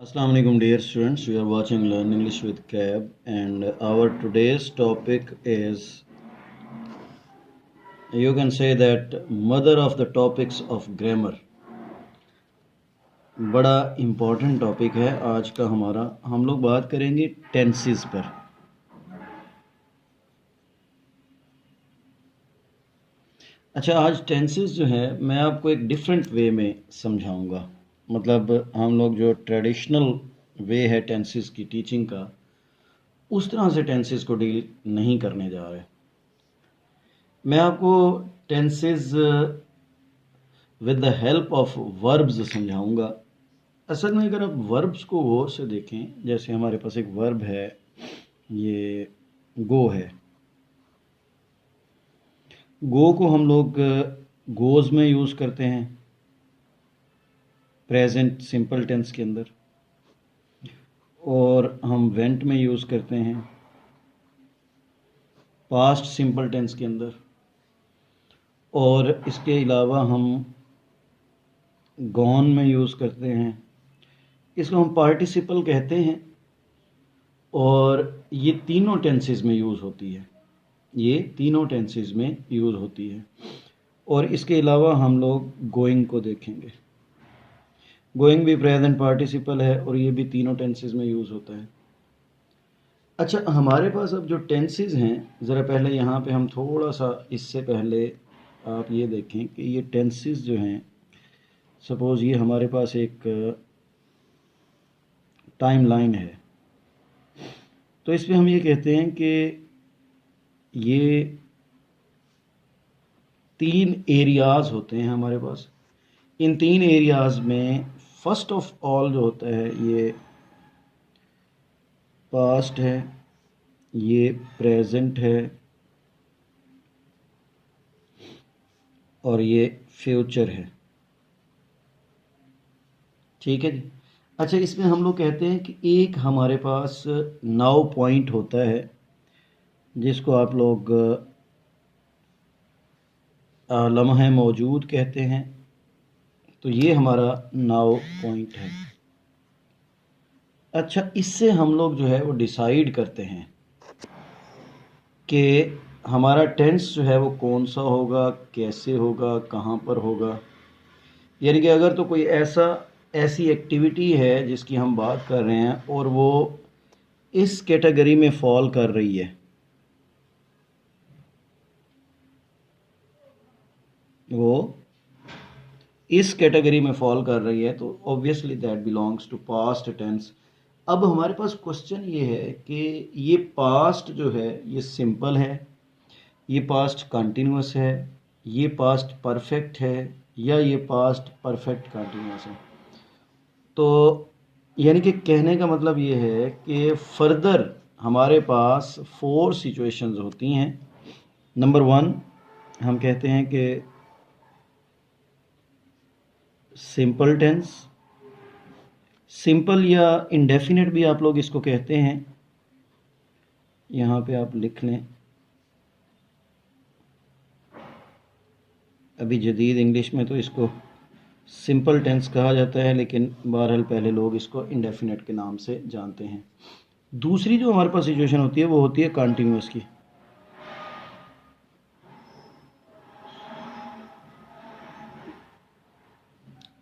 Assalamu alaikum dear students, we are watching Learn English with CAB and our today's topic is, you can say that, mother of the topics of grammar. बड़ा important topic है आज का हमारा। हम लोग बात करेंगे tenses पर। अच्छा, आज टेंसेस जो है मैं आपको एक डिफरेंट वे में समझाऊंगा। मतलब हम लोग जो ट्रेडिशनल वे है टेंसेस की टीचिंग का, उस तरह से टेंसेस को डील नहीं करने जा रहे। मैं आपको tenses with the help of verbs समझाऊंगा। असल में अगर आप वर्ब्स को गौर से देखें, जैसे हमारे पास एक वर्ब है, ये गो है। गो को हम लोग गोज में यूज़ करते हैं प्रेजेंट सिंपल टेंस के अंदर, और हम वेंट में यूज़ करते हैं पास्ट सिंपल टेंस के अंदर, और इसके अलावा हम गॉन में यूज़ करते हैं। इसको हम पार्टिसिपल कहते हैं और ये तीनों टेंसेस में यूज़ होती है। ये तीनों टेंसेस में यूज़ होती है। और इसके अलावा हम लोग गोइंग को देखेंगे। गोइंग भी प्रेजेंट पार्टिसिपल है और ये भी तीनों टेंसेस में यूज़ होता है। अच्छा, हमारे पास अब जो टेंसेस हैं, ज़रा पहले यहाँ पे हम थोड़ा सा, इससे पहले आप ये देखें कि ये टेंसेस जो हैं, सपोज़ ये हमारे पास एक टाइम लाइन है, तो इसमें हम ये कहते हैं कि ये 3 एरियाज़ होते हैं हमारे पास। इन 3 एरियाज़ में फर्स्ट ऑफ ऑल जो होता है, ये पास्ट है, ये प्रेजेंट है, और ये फ्यूचर है। ठीक है जी। अच्छा, इसमें हम लोग कहते हैं कि एक हमारे पास नाउ पॉइंट होता है, जिसको आप लोग लम्हे मौजूद कहते हैं। तो ये हमारा नाउ पॉइंट है। अच्छा, इससे हम लोग जो है वो डिसाइड करते हैं कि हमारा टेंस जो है वो कौन सा होगा, कैसे होगा, कहाँ पर होगा। यानी कि अगर तो कोई ऐसी एक्टिविटी है जिसकी हम बात कर रहे हैं और वो इस कैटेगरी में फॉल कर रही है, वो इस कैटेगरी में फॉल कर रही है, तो obviously that belongs to past tense. अब हमारे पास क्वेश्चन ये है कि ये पास्ट जो है ये सिंपल है, ये पास्ट कंटिन्यूअस है, ये पास्ट परफेक्ट है, या ये पास्ट परफेक्ट कंटिन्यूअस है। तो यानी कि कहने का मतलब ये है कि फर्दर हमारे पास 4 सिचुएशंस होती हैं। नंबर 1 हम कहते हैं कि सिंपल टेंस। सिंपल या इंडेफिनिट भी आप लोग इसको कहते हैं, यहाँ पे आप लिख लें। अभी जदीद इंग्लिश में तो इसको सिंपल टेंस कहा जाता है, लेकिन बहरहाल पहले लोग इसको इंडेफिनिट के नाम से जानते हैं। दूसरी जो हमारे पास सिचुएशन होती है वो होती है कंटिन्यूअस की।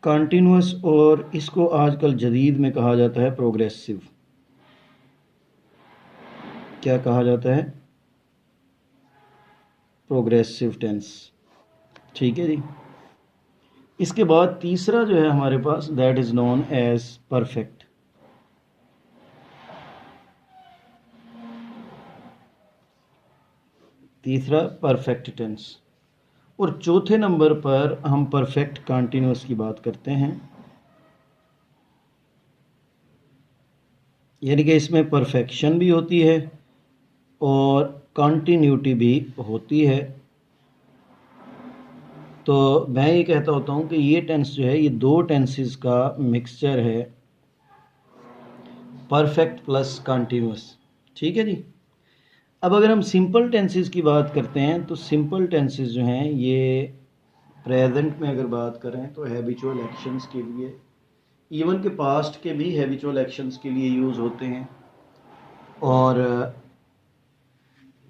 कंटिन्यूअस, और इसको आजकल जदीद में कहा जाता है प्रोग्रेसिव। क्या कहा जाता है? Progressive tense. ठीक है जी। इसके बाद तीसरा जो है हमारे पास, that is known as perfect. तीसरा परफेक्ट टेंस। और चौथे नंबर पर हम परफेक्ट कंटिन्यूअस की बात करते हैं। यानी कि इसमें परफेक्शन भी होती है और कंटिन्यूटी भी होती है। तो मैं ये कहता होता हूँ कि ये टेंस जो है ये 2 टेंसेस का मिक्सचर है, परफेक्ट प्लस कंटिन्यूअस। ठीक है जी। अब अगर हम सिंपल टेंसेस की बात करते हैं, तो सिंपल टेंसेस जो हैं ये प्रेजेंट में अगर बात करें तो हैबिचुअल एक्शंस के लिए इवन के पास्ट के भी हैबिचुअल एक्शंस के लिए यूज़ होते हैं और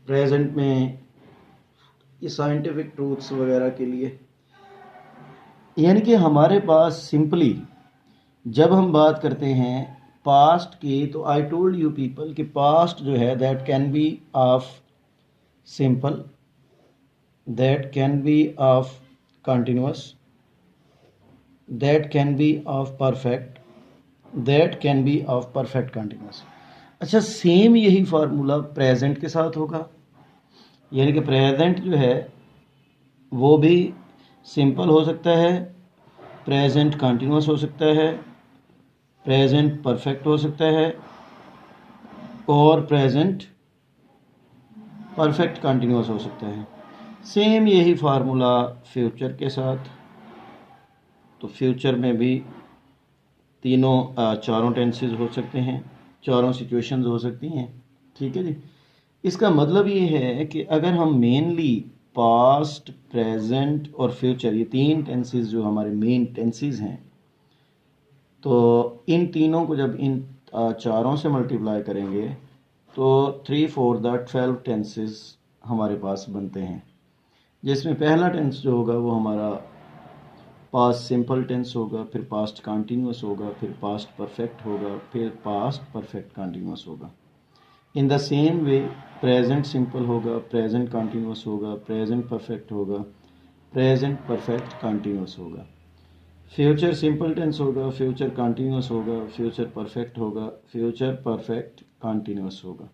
प्रेजेंट में ये साइंटिफिक ट्रूथ्स वगैरह के लिए। यानी कि हमारे पास सिंपली जब हम बात करते हैं पास्ट की, तो आई टोल्ड यू पीपल कि पास्ट जो है that can be of simple, that can be of continuous, that can be of perfect, that can be of perfect continuous. अच्छा, सेम यही फार्मूला प्रेजेंट के साथ होगा। यानी कि प्रेजेंट जो है वो भी सिंपल हो सकता है, प्रेजेंट कंटिन्यूअस हो सकता है, प्रेजेंट परफेक्ट हो सकता है और प्रेजेंट परफेक्ट कंटिन्यूअस हो सकता है। सेम यही फार्मूला फ्यूचर के साथ। तो फ्यूचर में भी चारों टेंसेस हो सकते हैं, चारों सिचुएशंस हो सकती हैं। ठीक है जी। इसका मतलब ये है कि अगर हम मेनली पास्ट, प्रेजेंट और फ्यूचर, ये तीन टेंसेस जो हमारे मेन टेंसेस हैं, तो इन तीनों को जब इन चारों से मल्टीप्लाई करेंगे तो 3 4 द 12 टेंसेस हमारे पास बनते हैं, जिसमें पहला टेंस जो होगा वो हमारा पास्ट सिंपल टेंस होगा, फिर पास्ट कंटिन्यूअस होगा, फिर पास्ट परफेक्ट होगा, फिर पास्ट परफेक्ट कंटिन्यूअस होगा। In the same way present simple होगा, प्रेजेंट कंटिन्यूअस होगा, प्रेजेंट परफेक्ट होगा, प्रेजेंट परफेक्ट कंटिन्यूअस होगा। फ्यूचर सिंपल टेंस होगा, फ्यूचर कंटिन्यूअस होगा, फ्यूचर परफेक्ट होगा, फ्यूचर परफेक्ट कंटिन्यूअस होगा।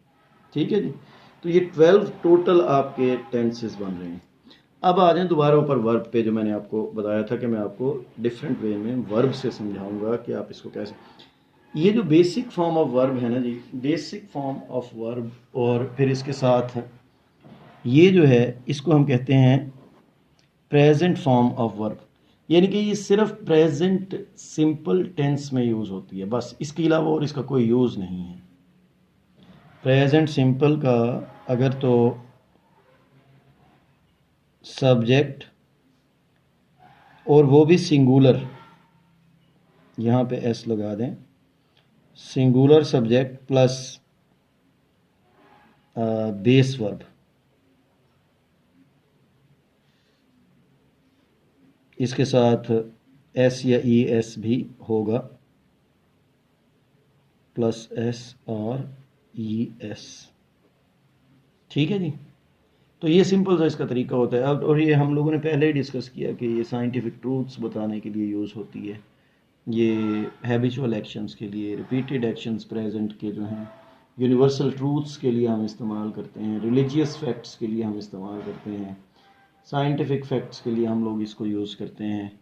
ठीक है जी। तो ये 12 टोटल आपके टेंसेस बन रहे हैं। अब आ जाएं दोबारा ऊपर वर्ब पे, जो मैंने आपको बताया था कि मैं आपको डिफरेंट वे में वर्ब से समझाऊंगा कि आप इसको कैसे। ये जो बेसिक फॉर्म ऑफ वर्ब है ना जी, बेसिक फॉर्म ऑफ वर्ब, और फिर इसके साथ ये जो है इसको हम कहते हैं प्रेजेंट फॉर्म ऑफ वर्ब। यानी कि ये सिर्फ प्रेजेंट सिंपल टेंस में यूज़ होती है, बस, इसके अलावा और इसका कोई यूज़ नहीं है। प्रेजेंट सिंपल का अगर तो सब्जेक्ट, और वो भी सिंगुलर, यहाँ पे एस लगा दें, singular subject plus base verb, इसके साथ एस या ई एस भी होगा, प्लस एस और ई एस। ठीक है जी। तो ये सिंपल सा इसका तरीका होता है। अब और ये हम लोगों ने पहले ही डिस्कस किया कि ये साइंटिफिक ट्रूथ्स बताने के लिए यूज़ होती है, ये हैबिचुअल एक्शंस के लिए, रिपीटेड एक्शंस प्रेजेंट के जो हैं, यूनिवर्सल ट्रूथ्स के लिए हम इस्तेमाल करते हैं, रिलीजियस फैक्ट्स के लिए हम इस्तेमाल करते हैं, साइंटिफिक फैक्ट्स के लिए हम लोग इसको यूज़ करते हैं।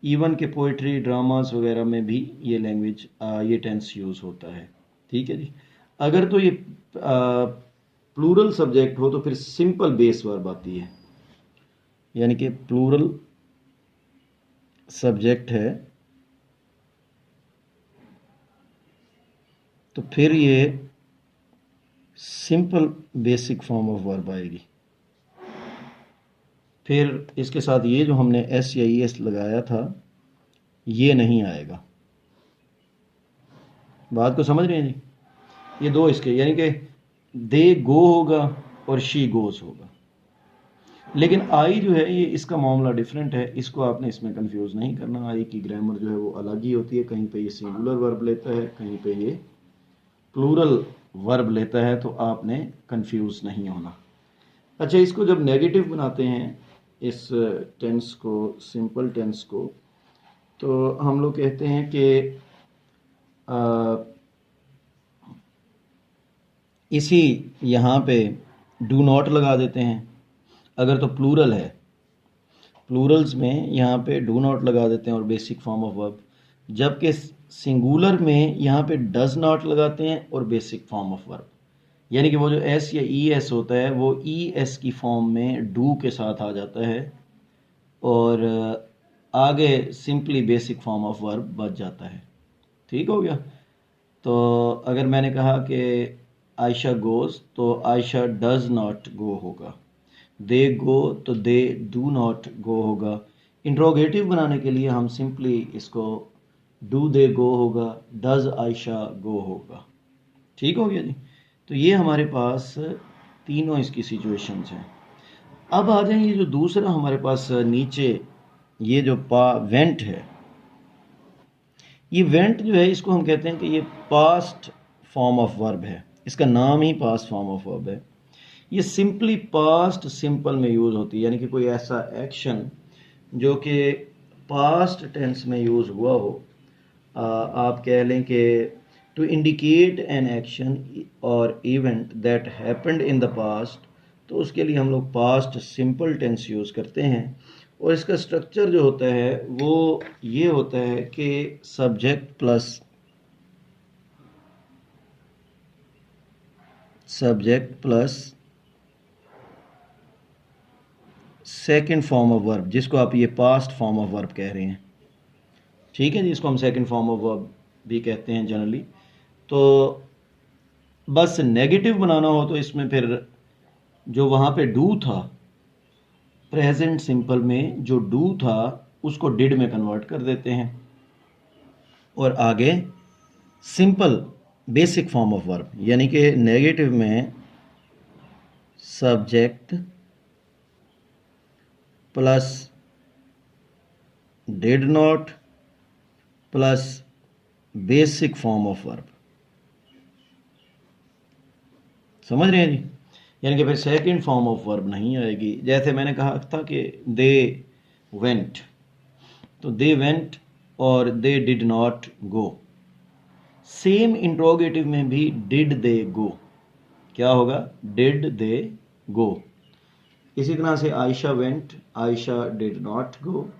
इवन के पोइट्री, ड्रामास वगैरह में भी ये लैंग्वेज, ये टेंस यूज़ होता है। ठीक है जी। अगर तो ये प्लूरल सब्जेक्ट हो तो फिर सिंपल बेस वर्ब आती है। यानी कि प्लूरल सब्जेक्ट है तो फिर ये simple basic form of verb आएगी। फिर इसके साथ ये जो हमने एस या ई एस लगाया था ये नहीं आएगा। बात को समझ रहे हैं जी। ये दो इसके, यानी कि दे गो होगा और शी गोज होगा। लेकिन आई जो है ये, इसका मामला डिफरेंट है, इसको आपने इसमें कंफ्यूज नहीं करना। आई की ग्रामर जो है वो अलग ही होती है, कहीं पे ये सिंगुलर वर्ब लेता है, कहीं पे ये प्लूरल वर्ब लेता है, तो आपने कंफ्यूज नहीं होना। अच्छा, इसको जब नेगेटिव बनाते हैं इस टेंस को, सिंपल टेंस को, तो हम लोग कहते हैं कि इसी यहाँ पे डू नॉट लगा देते हैं अगर तो प्लूरल है। प्लूरल्स में यहाँ पे डू नॉट लगा देते हैं और बेसिक फॉर्म ऑफ वर्ब, जबकि सिंगुलर में यहाँ पे डज नॉट लगाते हैं और बेसिक फॉर्म ऑफ वर्ब। यानी कि वो जो एस या ई एस होता है वो ई एस की फॉर्म में डू के साथ आ जाता है और आगे simply basic form of verb बच जाता है। ठीक हो गया। तो अगर मैंने कहा कि आयशा गोज तो आयशा डज नॉट गो होगा, दे गो तो दे डू नॉट गो होगा। इंट्रोगेटिव बनाने के लिए हम सिंपली इसको डू दे गो होगा, डज आयशा गो होगा। ठीक हो गया जी। तो ये हमारे पास तीनों इसकी सिचुएशंस हैं। अब आ जाए ये जो दूसरा हमारे पास नीचे ये जो वेंट है, ये वेंट जो है इसको हम कहते हैं कि ये पास्ट फॉर्म ऑफ वर्ब है, इसका नाम ही पास्ट फॉर्म ऑफ वर्ब है। ये सिंपली पास्ट सिंपल में यूज़ होती है, यानी कि कोई ऐसा एक्शन जो कि पास्ट टेंस में यूज़ हुआ हो। आप कह लें कि टू इंडिकेट एन एक्शन और event that happened in the past, तो उसके लिए हम लोग पास्ट सिंपल टेंस यूज़ करते हैं। और इसका स्ट्रक्चर जो होता है वो ये होता है कि subject plus second form of verb, जिसको आप ये पास्ट फॉर्म ऑफ वर्ब कह रहे हैं। ठीक है जी, इसको हम सेकंड फॉर्म ऑफ वर्ब भी कहते हैं जनरली। तो बस नेगेटिव बनाना हो तो इसमें फिर जो वहाँ पे डू था, प्रेजेंट सिंपल में जो डू था उसको डिड में कन्वर्ट कर देते हैं, और आगे simple basic form of verb, यानी कि नेगेटिव में subject plus did not plus basic form of verb. समझ रहे हैं जी? यानी कि फिर सेकंड फॉर्म ऑफ वर्ब नहीं आएगी। जैसे मैंने कहा था कि दे वेंट, तो दे वेंट और they did not go. Same interrogative में भी डिड दे गो, क्या होगा? Did they go. इसी तरह से Ayesha went, Ayesha did not go,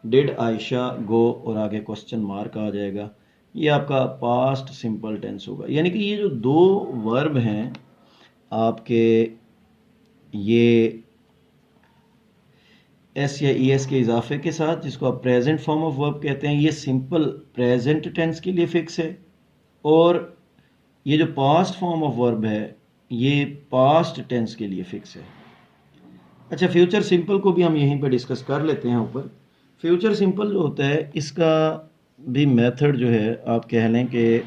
did Ayesha go, और आगे क्वेश्चन मार्क आ जाएगा। ये आपका पास्ट सिंपल टेंस होगा। यानी कि ये जो दो वर्ब हैं आपके, ये एस या ई एस के इजाफे के साथ, जिसको आप प्रेजेंट फॉर्म ऑफ वर्ब कहते हैं, ये सिंपल प्रेजेंट टेंस के लिए फिक्स है। और ये जो पास्ट फॉर्म ऑफ वर्ब है ये पास्ट टेंस के लिए फिक्स है। अच्छा, फ्यूचर सिंपल को भी हम यहीं पर डिस्कस कर लेते हैं ऊपर। फ्यूचर सिंपल जो होता है इसका भी मेथड जो है आप कह लें कि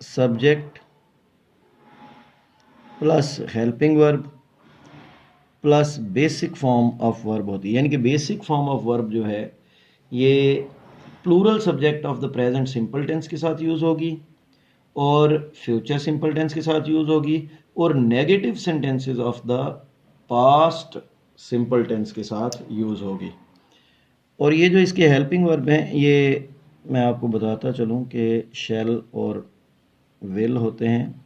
subject plus helping verb plus basic form of verb होती है। यानी कि बेसिक फॉर्म ऑफ वर्ब जो है ये plural subject of the present simple tense के साथ यूज़ होगी, और फ्यूचर सिंपल टेंस के साथ यूज़ होगी, और negative sentences of the past simple tense के साथ यूज़ होगी। और ये जो इसके हेल्पिंग वर्ब हैं ये मैं आपको बताता चलूँ कि शैल और विल होते हैं।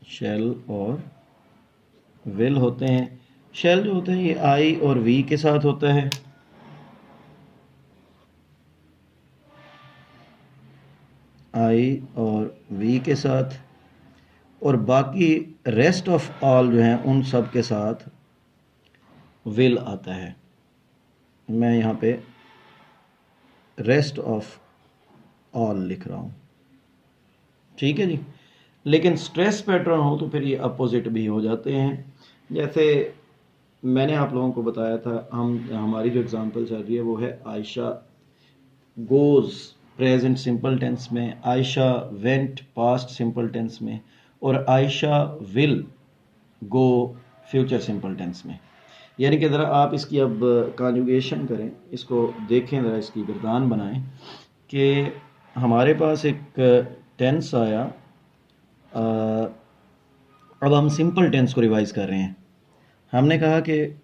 शैल और विल होते हैं। शैल जो होता है ये आई और वी के साथ होता है, आई और वी के साथ, और बाकी रेस्ट ऑफ ऑल जो हैं उन सब के साथ विल आता है। मैं यहाँ पे रेस्ट ऑफ ऑल लिख रहा हूँ। ठीक है जी। लेकिन स्ट्रेस पैटर्न हो तो फिर ये अपोजिट भी हो जाते हैं। जैसे मैंने आप लोगों को बताया था, हमारी जो एग्जांपल चल रही है वो है Ayesha goes present simple tense में, Ayesha went past simple tense में, और Ayesha will go future simple tense में। यानी कि ज़रा आप इसकी अब कॉन्जुगेशन करें, इसको देखें, ज़रा इसकी गर्दान बनाएं कि हमारे पास एक टेंस आया। अब हम सिंपल टेंस को रिवाइज कर रहे हैं। हमने कहा कि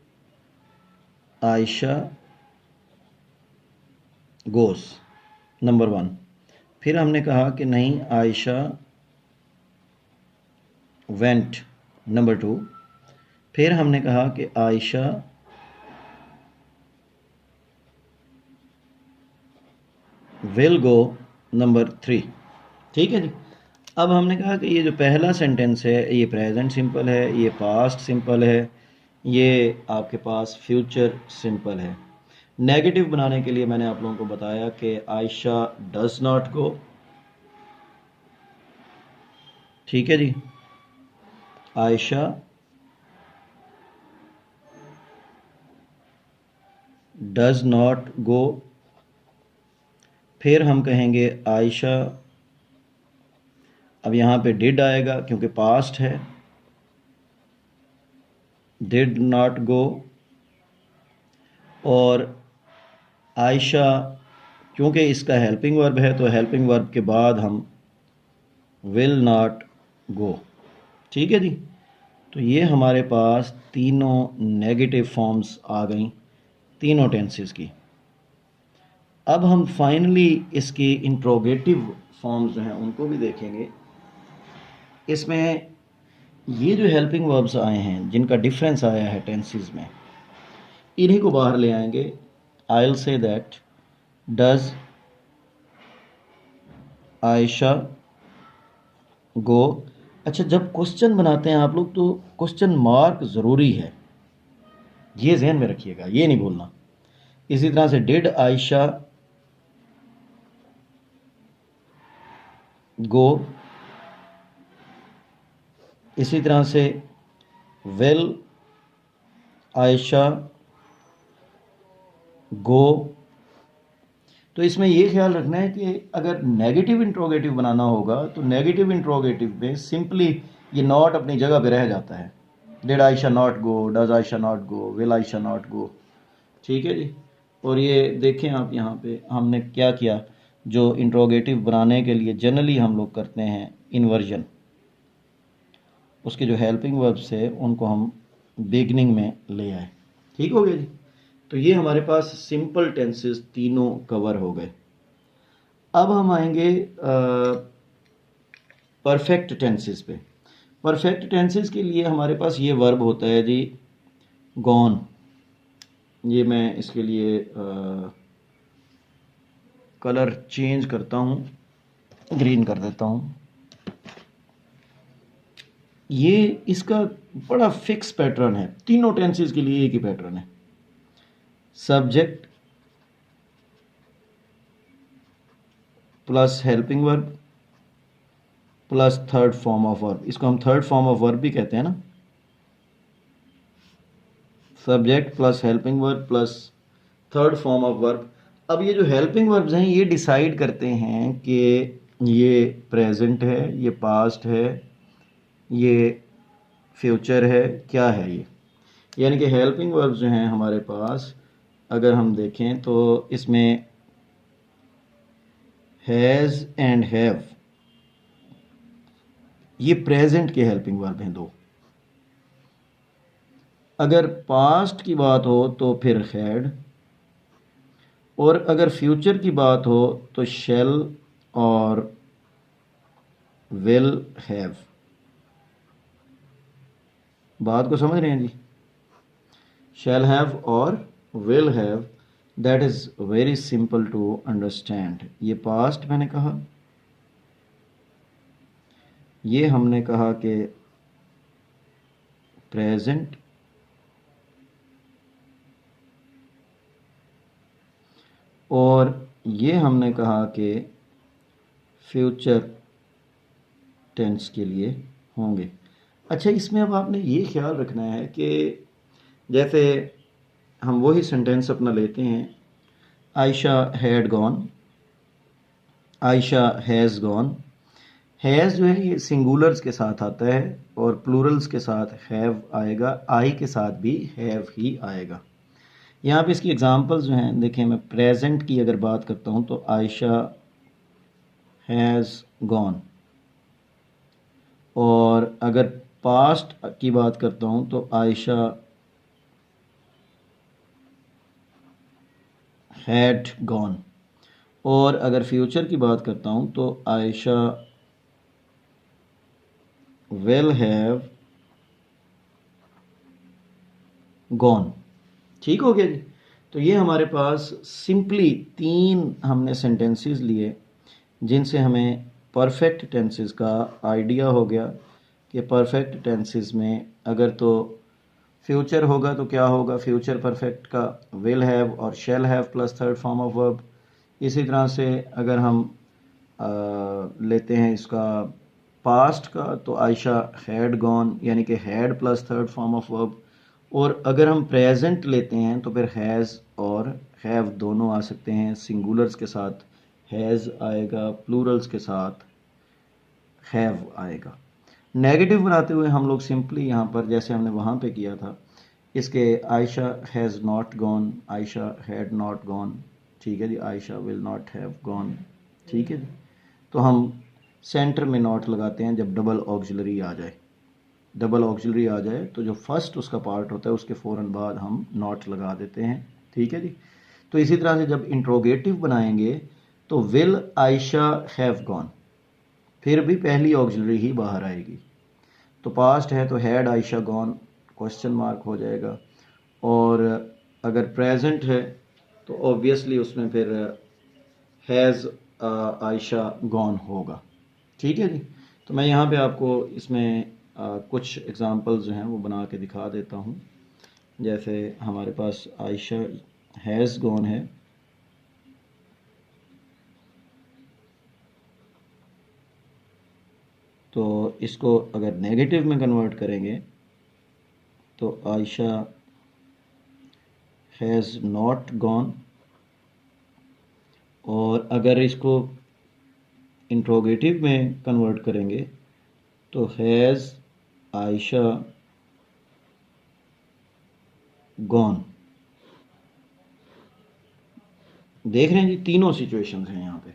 आयशा गोस नंबर 1, फिर हमने कहा कि नहीं आयशा वेंट नंबर 2, फिर हमने कहा कि आयशा विल गो नंबर 3। ठीक है जी। अब हमने कहा कि ये जो पहला सेंटेंस है ये प्रेजेंट सिंपल है, ये पास्ट सिंपल है, ये आपके पास फ्यूचर सिंपल है। नेगेटिव बनाने के लिए मैंने आप लोगों को बताया कि आयशा डज नॉट गो। ठीक है जी, आयशा डज नॉट गो फिर हम कहेंगे आयशा, अब यहाँ पे डिड आएगा क्योंकि पास्ट है, डिड नॉट गो, और आयशा क्योंकि इसका हेल्पिंग वर्ब है तो हेल्पिंग वर्ब के बाद हम विल नॉट गो। ठीक है जी। तो ये हमारे पास तीनों नेगेटिव फॉर्म्स आ गई तीनों टेंसेस की। अब हम फाइनली इसकी इंट्रोगेटिव फॉर्म्स जो हैं उनको भी देखेंगे। इसमें ये जो हेल्पिंग वर्ब्स आए हैं जिनका डिफरेंस आया है टेंसेस में, इन्हीं को बाहर ले आएंगे। I will say that does Ayesha go. अच्छा, जब क्वेश्चन बनाते हैं आप लोग तो क्वेश्चन मार्क ज़रूरी है, ये जहन में रखिएगा, ये नहीं भूलना। इसी तरह से डिड आयशा गो, इसी तरह से विल आयशा गो। तो इसमें ये ख्याल रखना है कि अगर नेगेटिव इंट्रोगेटिव बनाना होगा तो नेगेटिव इंट्रोगेटिव में सिंपली ये नॉट अपनी जगह पे रह जाता है। Did Ayesha not go, does Ayesha not go, will Ayesha not go. ठीक है जी। और ये देखें आप यहाँ पे हमने क्या किया, जो इंट्रोगेटिव बनाने के लिए जनरली हम लोग करते हैं इन्वर्जन, उसके जो हेल्पिंग वर्ब्स है उनको हम बिगनिंग में ले आए। ठीक हो गया जी। तो ये हमारे पास सिंपल टेंसेस तीनों कवर हो गए। अब हम आएंगे परफेक्ट टेंसेस पे। परफेक्ट टेंसेस के लिए हमारे पास ये वर्ब होता है जी गॉन। ये मैं इसके लिए कलर चेंज करता हूँ, ग्रीन कर देता हूँ। ये इसका बड़ा फिक्स पैटर्न है, तीनों टेंसेस के लिए एक ही पैटर्न है। Subject plus helping verb plus third form of verb, इसको हम थर्ड फॉर्म ऑफ वर्ब भी कहते हैं ना। Subject plus helping verb plus third form of verb. अब ये जो हेल्पिंग वर्ब्स हैं ये डिसाइड करते हैं कि ये प्रेजेंट है, ये पास्ट है, ये फ्यूचर है, क्या है ये। यानी कि हेल्पिंग वर्ब्स जो हैं हमारे पास अगर हम देखें तो इसमें हैज़ एंड हैव, ये प्रेजेंट के हेल्पिंग वर्ब हैं दो। अगर पास्ट की बात हो तो फिर हैड, और अगर फ्यूचर की बात हो तो शैल और विल हैव। बात को समझ रहे हैं जी? शैल हैव और will have, that is very simple to understand. ये पास्ट मैंने कहा, ये हमने कहा कि प्रेजेंट, और ये हमने कहा कि फ्यूचर टेंस के लिए होंगे। अच्छा, इसमें अब आपने ये ख्याल रखना है कि जैसे हम वही सेंटेंस अपना लेते हैं, Ayesha had gone, Ayesha has gone. Has जो है ये सिंगुलर्स के साथ आता है और प्लूरल्स के साथ हैव आएगा, आई के साथ भी हैव ही आएगा। यहाँ पे इसकी एग्जांपल्स जो हैं देखें, मैं प्रेजेंट की अगर बात करता हूँ तो आयशा हैज़ गॉन, और अगर पास्ट की बात करता हूँ तो आयशा हैड गॉन, और अगर फ्यूचर की बात करता हूँ तो आयशा विल हैव गॉन। ठीक हो गया जी। तो ये हमारे पास सिंपली तीन हमने सेंटेंसेस लिए जिनसे हमें परफेक्ट टेंसेस का आइडिया हो गया कि परफेक्ट टेंसेस में अगर तो फ्यूचर होगा तो क्या होगा, फ्यूचर परफेक्ट का विल हैव और shall have plus third form of verb. इसी तरह से अगर हम लेते हैं इसका पास्ट का तो आयशा हैड गॉन, यानी कि had plus third form of verb. और अगर हम प्रेजेंट लेते हैं तो फिर हैज़ और हैव दोनों आ सकते हैं, सिंगुलर्स के साथ हैज़ आएगा, प्लूरल्स के साथ हैव आएगा। नेगेटिव बनाते हुए हम लोग सिंपली यहाँ पर जैसे हमने वहाँ पे किया था, इसके Ayesha has not gone, Ayesha had not gone, ठीक है जी, Ayesha will not have gone, ठीक है जी। तो हम सेंटर में नॉट लगाते हैं जब डबल ऑक्सिलरी आ जाए। डबल ऑक्सिलरी आ जाए तो जो फर्स्ट उसका पार्ट होता है उसके फ़ौरन बाद हम नॉट लगा देते हैं, ठीक है जी। तो इसी तरह से जब इंट्रोगेटिव बनाएंगे तो विल आयशा हैव गॉन, फिर भी पहली ऑक्सिलरी ही बाहर आएगी। तो पास्ट है तो had Ayesha gone, question mark हो जाएगा। और अगर प्रेजेंट है तो ऑब्वियसली उसमें फिर हैज़ आयशा गॉन होगा, ठीक है जी। तो मैं यहाँ पे आपको इसमें कुछ एग्जांपल्स जो हैं वो बना के दिखा देता हूँ। जैसे हमारे पास आयशा हैज़ गॉन है, तो इसको अगर नेगेटिव में कन्वर्ट करेंगे तो आयशा हैज़ नॉट गॉन, और अगर इसको इंट्रोगेटिव में कन्वर्ट करेंगे तो हैज़ आयशा गॉन। देख रहे हैं जी, तीनों सिचुएशंस हैं यहाँ पे।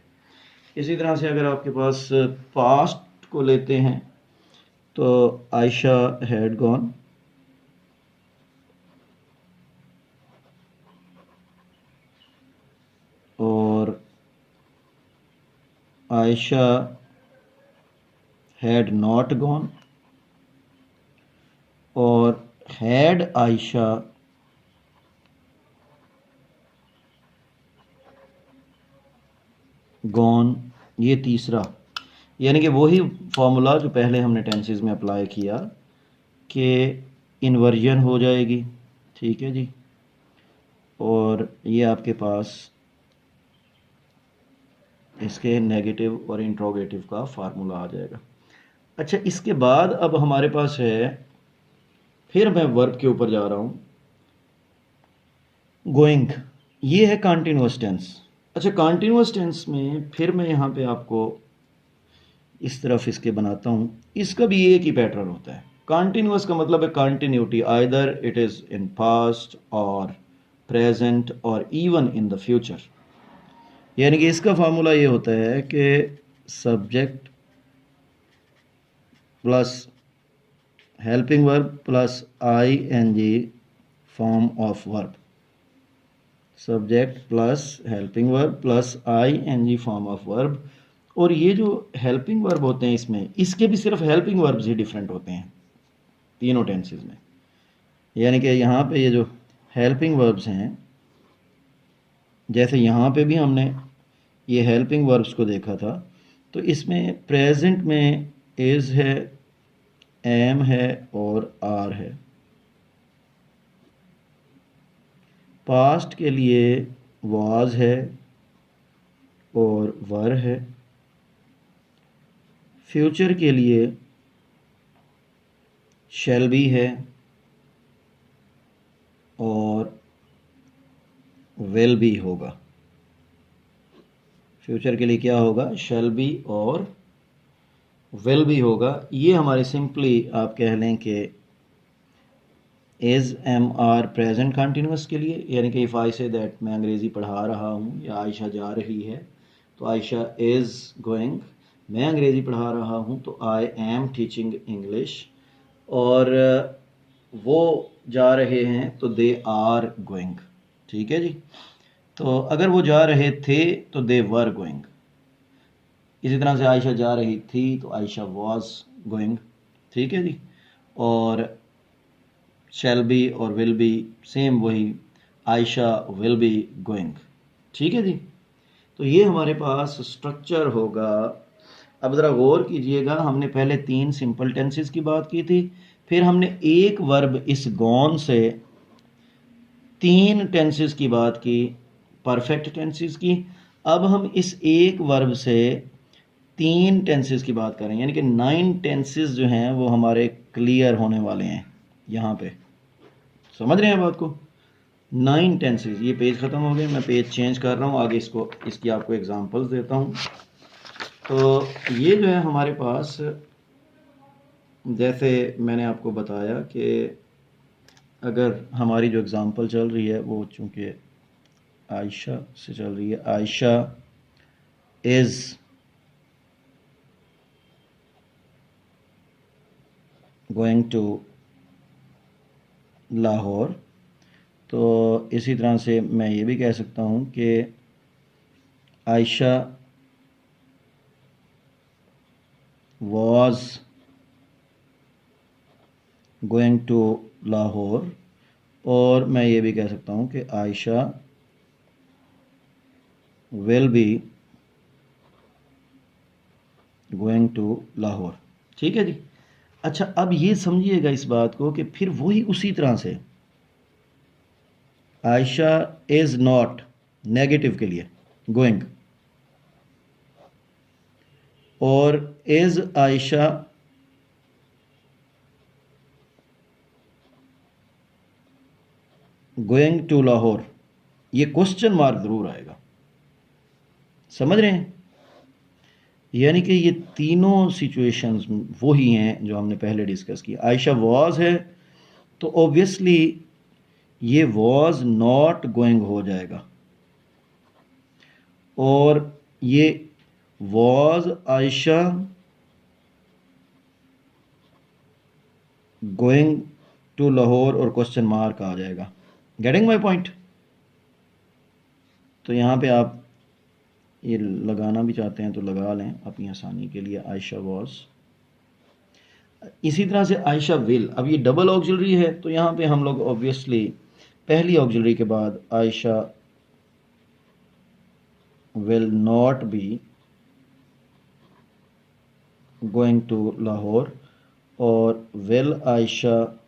इसी तरह से अगर आपके पास पास्ट को लेते हैं तो आयशा हैड गॉन, और आयशा हैड नॉट गॉन, और हैड आयशा गॉन, ये तीसरा। यानी कि वही फॉर्मूला जो पहले हमने टेंसेस में अप्लाई किया कि इन्वर्जन हो जाएगी, ठीक है जी। और ये आपके पास इसके नेगेटिव और इंट्रोगेटिव का फार्मूला आ जाएगा। अच्छा, इसके बाद अब हमारे पास है, फिर मैं वर्ब के ऊपर जा रहा हूँ, गोइंग। ये है कॉन्टिन्यूअस टेंस। अच्छा, कॉन्टिन्यूअस टेंस में फिर मैं यहाँ पे आपको इस तरफ इसके बनाता हूँ। इसका भी एक ही पैटर्न होता है। कॉन्टिन्यूअस का मतलब है continuity, either it is in past और प्रेजेंट और इवन इन द फ्यूचर। यानी कि इसका फार्मूला ये होता है कि subject plus helping verb plus ING form of verb, subject plus helping verb plus ING form of verb. और ये जो हेल्पिंग वर्ब होते हैं इसमें, इसके भी सिर्फ हेल्पिंग वर्ब्स ही डिफरेंट होते हैं तीनों टेंसेस में। यानी कि यहाँ पे ये जो हेल्पिंग वर्ब्स हैं, जैसे यहाँ पे भी हमने ये हेल्पिंग वर्ब्स को देखा था, तो इसमें प्रेजेंट में इज़ है, एम है और आर है। पास्ट के लिए वाज है और वर है। फ्यूचर के लिए शैल बी है और विल बी होगा। फ्यूचर के लिए क्या होगा? शैल बी और विल बी होगा। ये हमारे सिंपली आप कह लें कि is am are present continuous के लिए। यानी कि इफ़ आई से दैट मैं अंग्रेज़ी पढ़ा रहा हूँ या आयशा जा रही है तो आयशा इज़ गोइंग, मैं अंग्रेज़ी पढ़ा रहा हूँ तो आई एम टीचिंग इंग्लिश, और वो जा रहे हैं तो दे आर गोइंग। ठीक है जी। तो अगर वो जा रहे थे तो दे वर गोइंग। इसी तरह से आयशा जा रही थी तो आयशा वॉज गोइंग। ठीक है जी। और शैल बी और विल बी सेम वही, आयशा विल बी गोइंग। ठीक है जी। तो ये हमारे पास स्ट्रक्चर होगा। अब ज़रा गौर कीजिएगा, हमने पहले 3 सिंपल टेंसेस की बात की थी, फिर हमने एक वर्ब इस गॉन से 3 टेंसेस की बात की, परफेक्ट टेंसेस की। अब हम इस एक वर्ब से 3 टेंसेस की बात करें, यानी कि 9 टेंसेस जो हैं वो हमारे क्लियर होने वाले हैं। यहाँ पे समझ रहे हैं बात को? 9 टेंसेज। ये पेज ख़त्म हो गया, मैं पेज चेंज कर रहा हूँ, आगे इसकी आपको एग्जांपल्स देता हूँ। तो ये जो है हमारे पास, जैसे मैंने आपको बताया कि अगर हमारी जो एग्ज़ाम्पल चल रही है वो चूँकि आयशा से चल रही है, Aisha is going to Lahore, तो इसी तरह से मैं ये भी कह सकता हूँ कि Aisha was going to Lahore, और मैं ये भी कह सकता हूँ कि Aisha will be going to Lahore. ठीक है जी। अच्छा, अब ये समझिएगा इस बात को कि फिर वही उसी तरह से आयशा इज़ नॉट नेगेटिव के लिए गोइंग, और is Aisha going to Lahore, ये क्वेश्चन मार्क ज़रूर आएगा। समझ रहे हैं? यानी कि ये तीनों सिचुएशंस वही हैं जो हमने पहले डिस्कस की। आयशा वॉज है तो ऑब्वियसली ये वॉज नॉट गोइंग हो जाएगा, और ये was Aisha going to Lahore और क्वेश्चन मार्क आ जाएगा। Getting my point? तो यहाँ पे आप ये लगाना भी चाहते हैं तो लगा लें अपनी आसानी के लिए, आयशा वॉज। इसी तरह से आयशा विल, अब ये डबल ऑक्सिलरी है तो यहाँ पे हम लोग ऑब्वियसली पहली ऑक्सिलरी के बाद Ayesha will not be going to Lahore, और will Ayesha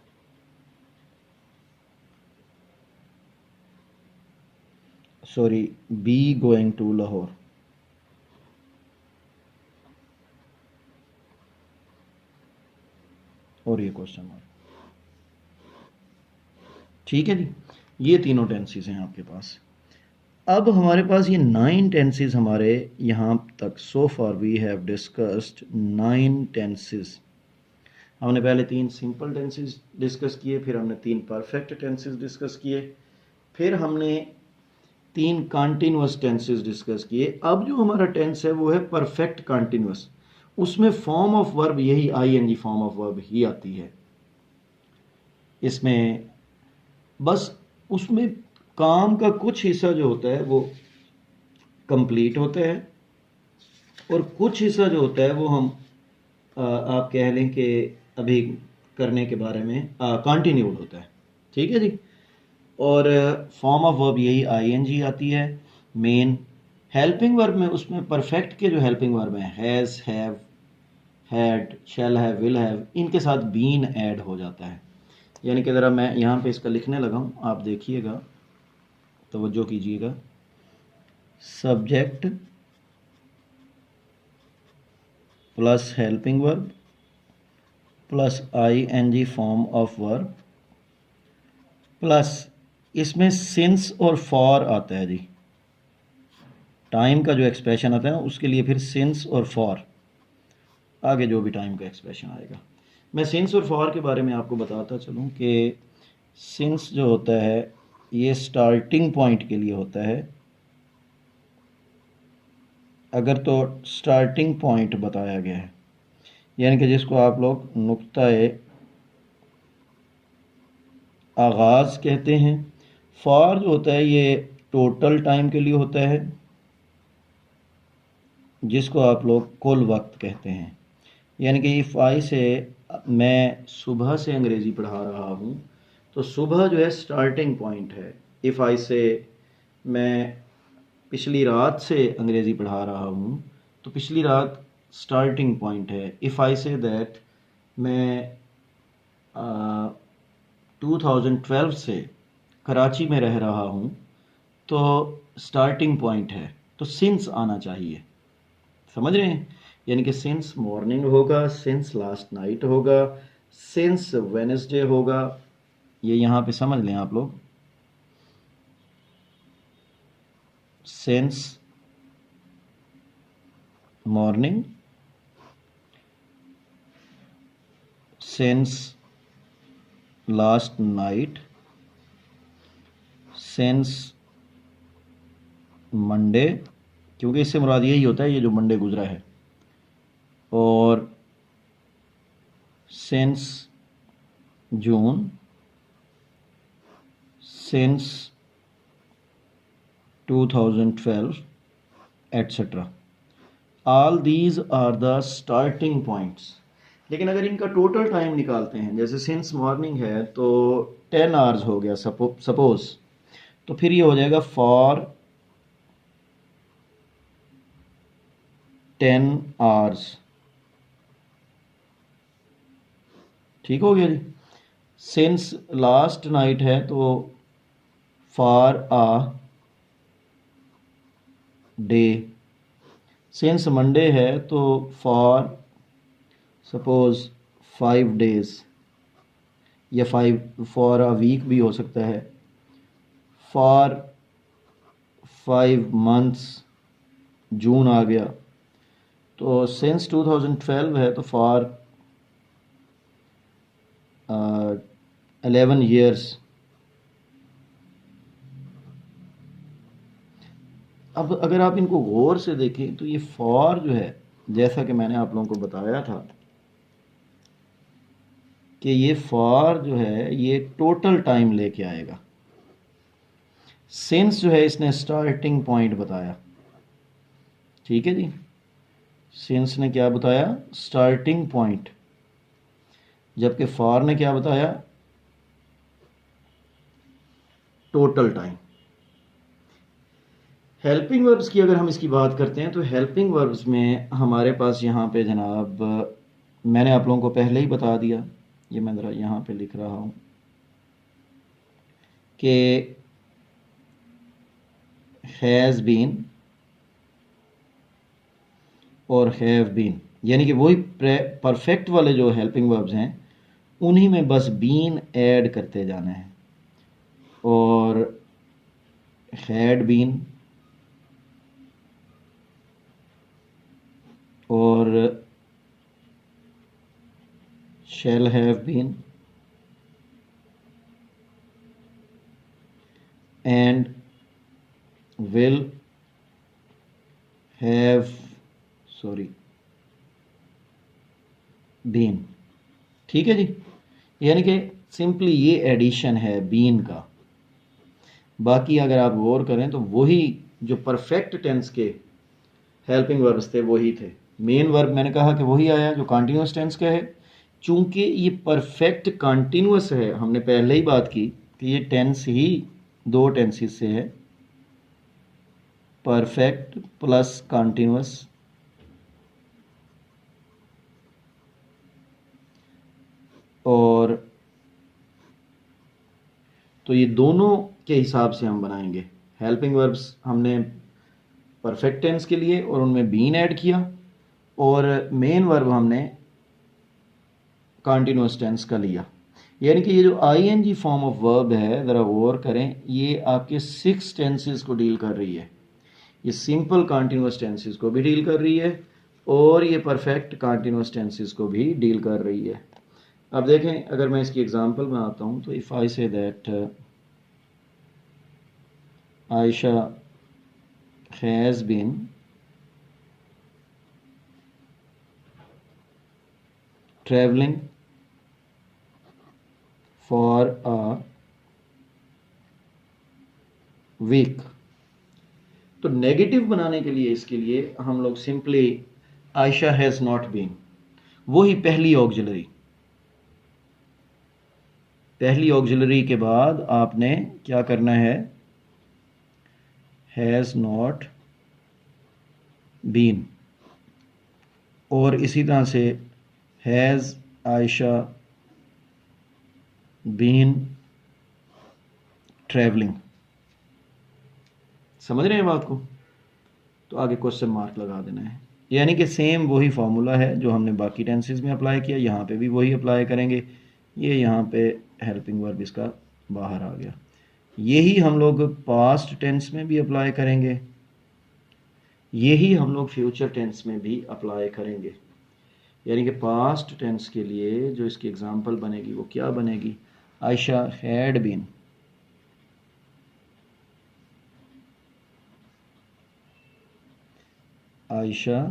be going to Lahore. और ये क्वेश्चन मार्क। ठीक है जी, ये तीनों टेंसेस हैं आपके पास। अब हमारे पास ये 9 टेंसेस हमारे यहाँ तक, so far we have discussed 9 tenses. हमने पहले 3 सिंपल टेंसेस डिस्कस किए, फिर हमने 3 परफेक्ट टेंसेस डिस्कस किए, फिर हमने 3 कॉन्टिन्यूअस टेंसेस डिस्कस किए। अब जो हमारा टेंस है वो है परफेक्ट कॉन्टिन्यूअस। उसमें फॉर्म ऑफ वर्ब यही आईएनजी फॉर्म ऑफ वर्ब ही आती है। इसमें बस उसमें काम का कुछ हिस्सा जो होता है वो कंप्लीट होता है, और कुछ हिस्सा जो होता है वो हम आप कह लें कि अभी करने के बारे में कंटिन्यूड होता है। ठीक है जी। और फॉर्म ऑफ वर्ब यही आईएनजी आती है मेन। हेल्पिंग वर्ब में उसमें परफेक्ट के जो हेल्पिंग वर्ब हैं, has, have, had, shall have, will have, इनके साथ बीन ऐड हो जाता है। यानी कि ज़रा मैं यहाँ पे इसका लिखने लगा हूँ, आप देखिएगा, तवज्जो कीजिएगा। Subject plus helping verb plus ING form of verb plus इसमें सिंस और फॉर आता है जी। टाइम का जो एक्सप्रेशन आता है ना उसके लिए फिर सिंस और फॉर, आगे जो भी टाइम का एक्सप्रेशन आएगा। मैं सिंस और फॉर के बारे में आपको बताता चलूँ कि सिंस जो होता है ये स्टार्टिंग पॉइंट के लिए होता है। अगर तो स्टार्टिंग पॉइंट बताया गया है, यानी कि जिसको आप लोग नुक्ता-ए आगाज़ कहते हैं। फॉर जो होता है ये टोटल टाइम के लिए होता है, जिसको आप लोग कुल वक्त कहते हैं। यानी कि इफ़ आई से मैं सुबह से अंग्रेज़ी पढ़ा रहा हूँ तो सुबह जो है स्टार्टिंग पॉइंट है। इफ़ आई से मैं पिछली रात से अंग्रेज़ी पढ़ा रहा हूँ तो पिछली रात स्टार्टिंग पॉइंट है। इफ़ आई से दैट मैं 2012 से कराची में रह रहा हूँ तो स्टार्टिंग पॉइंट है, तो सिंस आना चाहिए। समझ रहे हैं? यानी कि सिंस मॉर्निंग होगा, सिंस लास्ट नाइट होगा, सिंस वेडनेसडे होगा। ये यहाँ पे समझ लें आप लोग। Since morning, since last night, since Monday, क्योंकि इससे मुराद यही होता है ये जो मंडे गुजरा है, और since June, since 2012 etcetera. All these are the starting points. लेकिन अगर इनका टोटल टाइम निकालते हैं, जैसे सिंस मॉर्निंग है तो 10 आवर्स हो गया सपोज, तो फिर ये हो जाएगा फॉर 10 आवर्स। ठीक हो गया जी। सिंस लास्ट नाइट है तो for a day. Since Monday है तो फॉर सपोज 5 डेज, या 5 फॉर अ वीक भी हो सकता है, फॉर 5 मंथ्स, जून आ गया, तो सिंस 2012 है तो फॉर 11 ईयर्स। अब अगर आप इनको गौर से देखें तो ये फॉर जो है, जैसा कि मैंने आप लोगों को बताया था कि ये फॉर जो है ये टोटल टाइम लेके आएगा। सिंस जो है इसने स्टार्टिंग पॉइंट बताया, ठीक है जी। सिंस ने क्या बताया? Starting point. जबकि फॉर ने क्या बताया? Total time. हेल्पिंग वर्ब्स की अगर हम इसकी बात करते हैं तो हेल्पिंग वर्ब्स में हमारे पास यहाँ पे जनाब, मैंने आप लोगों को पहले ही बता दिया, ये मैं ज़रा यहाँ पे लिख रहा हूँ कि हैज़ बीन और हैव बीन, यानी कि वही परफेक्ट वाले जो हेल्पिंग वर्ब्स हैं उन्हीं में बस बीन ऐड करते जाना है। और हैड बीन और shall have been and will have been. ठीक है जी। यानी कि सिंपली ये एडिशन है बीन का। बाकी अगर आप गौर करें तो वही जो परफेक्ट टेंस के हेल्पिंग वर्ब्स थे वही थे। मेन वर्ब मैंने कहा कि वही आया जो कॉन्टिन्यूस टेंस का है। चूंकि ये परफेक्ट कॉन्टिन्यूस है, हमने पहले ही बात की कि ये टेंस ही दो टेंसेस से है, परफेक्ट प्लस कॉन्टिन्यूस। और तो ये दोनों के हिसाब से हम बनाएंगे। हेल्पिंग वर्ब्स हमने परफेक्ट टेंस के लिए और उनमें बीन ऐड किया, और मेन वर्ब हमने कॉन्टिन्यूस टेंस का लिया। यानी कि ये जो आईएनजी फॉर्म ऑफ वर्ब है, ज़रा गौर करें, ये आपके 6 टेंसेस को डील कर रही है। ये सिंपल कॉन्टिन्यूस टेंसेस को भी डील कर रही है और ये परफेक्ट कॉन्टिन्यूस टेंसेस को भी डील कर रही है। अब देखें, अगर मैं इसकी एग्जांपल बनाता हूँ तो if I say that Aisha has been travelling for a week, तो नेगेटिव बनाने के लिए इसके लिए हम लोग simply Aisha has not been, वही पहली ऑक्सिलरी, पहली ऑक्सिलरी के बाद आपने क्या करना है? Has not been. और इसी तरह से हैज़ आयशा बीन ट्रैवलिंग। समझ रहे हैं बात को? तो आगे क्वेश्चन मार्क लगा देना है। यानी कि सेम वही फार्मूला है जो हमने बाकी टेंसेस में अप्लाई किया, यहाँ पे भी वही अप्लाई करेंगे। ये यहाँ पे हेल्पिंग वर्ब इसका बाहर आ गया। यही हम लोग पास्ट टेंस में भी अप्लाई करेंगे यही हम लोग फ्यूचर टेंस में भी अप्लाई करेंगे। यानी कि पास्ट टेंस के लिए जो इसकी एग्जांपल बनेगी वो क्या बनेगी? Aisha had been, Aisha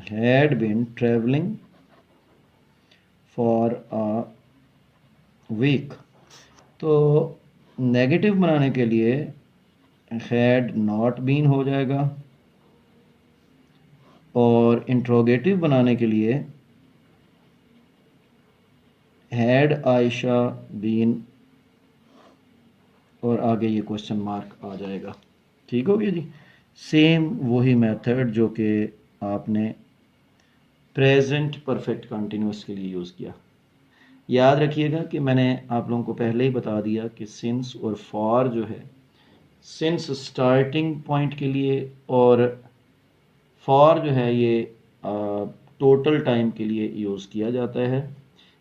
had been travelling for a week. तो नेगेटिव बनाने के लिए हैड नॉट बीन हो जाएगा, और इंट्रोगेटिव बनाने के लिए हैड आयशा बीन, और आगे ये क्वेश्चन मार्क आ जाएगा। ठीक हो गया जी। सेम वही मेथड जो कि आपने प्रेजेंट परफेक्ट कंटिन्यूस के लिए यूज़ किया। याद रखिएगा कि मैंने आप लोगों को पहले ही बता दिया कि सिंस और फॉर जो है, सिंस स्टार्टिंग पॉइंट के लिए और फॉर जो है ये टोटल टाइम के लिए यूज़ किया जाता है।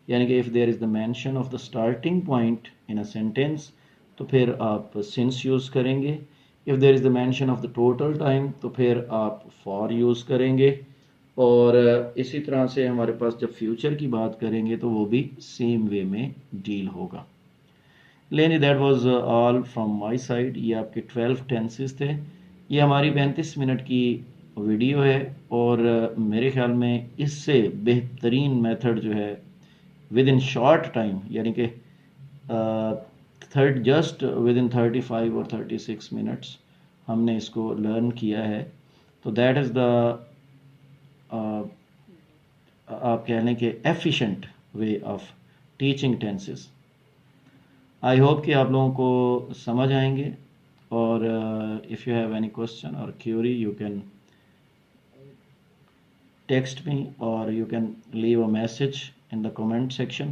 यानी कि if there is the mention of the starting point in a sentence तो फिर आप सिंस यूज़ करेंगे। If there is the mention of the total time तो फिर आप फॉर यूज़ करेंगे। और इसी तरह से हमारे पास जब फ्यूचर की बात करेंगे तो वो भी सेम वे में डील होगा। लेनी that was all from my side. ये आपके 12 टेंसेस थे। ये हमारी 35 मिनट की वीडियो है, और मेरे ख्याल में इससे बेहतरीन मेथड जो है विद इन शॉर्ट टाइम, यानी कि थर्ड जस्ट विद इन 35 और 36 मिनट्स हमने इसको लर्न किया है। तो दैट इज़ द आप कह लें कि efficient way of teaching tenses. I hope कि आप लोगों को समझ आएंगे, और if you have any question और query you can text me, or you can leave a message in the comment section.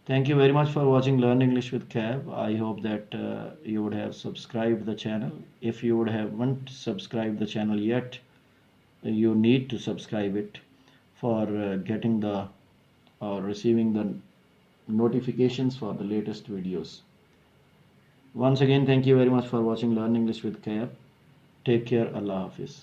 Thank you very much for watching Learn English with Cab. I hope that you would have subscribed the channel. If you would haven't subscribed the channel yet, you need to subscribe it for getting the or receiving the notifications for the latest videos. Once again, thank you very much for watching Learn English with Cab. Take care. Allah Hafiz.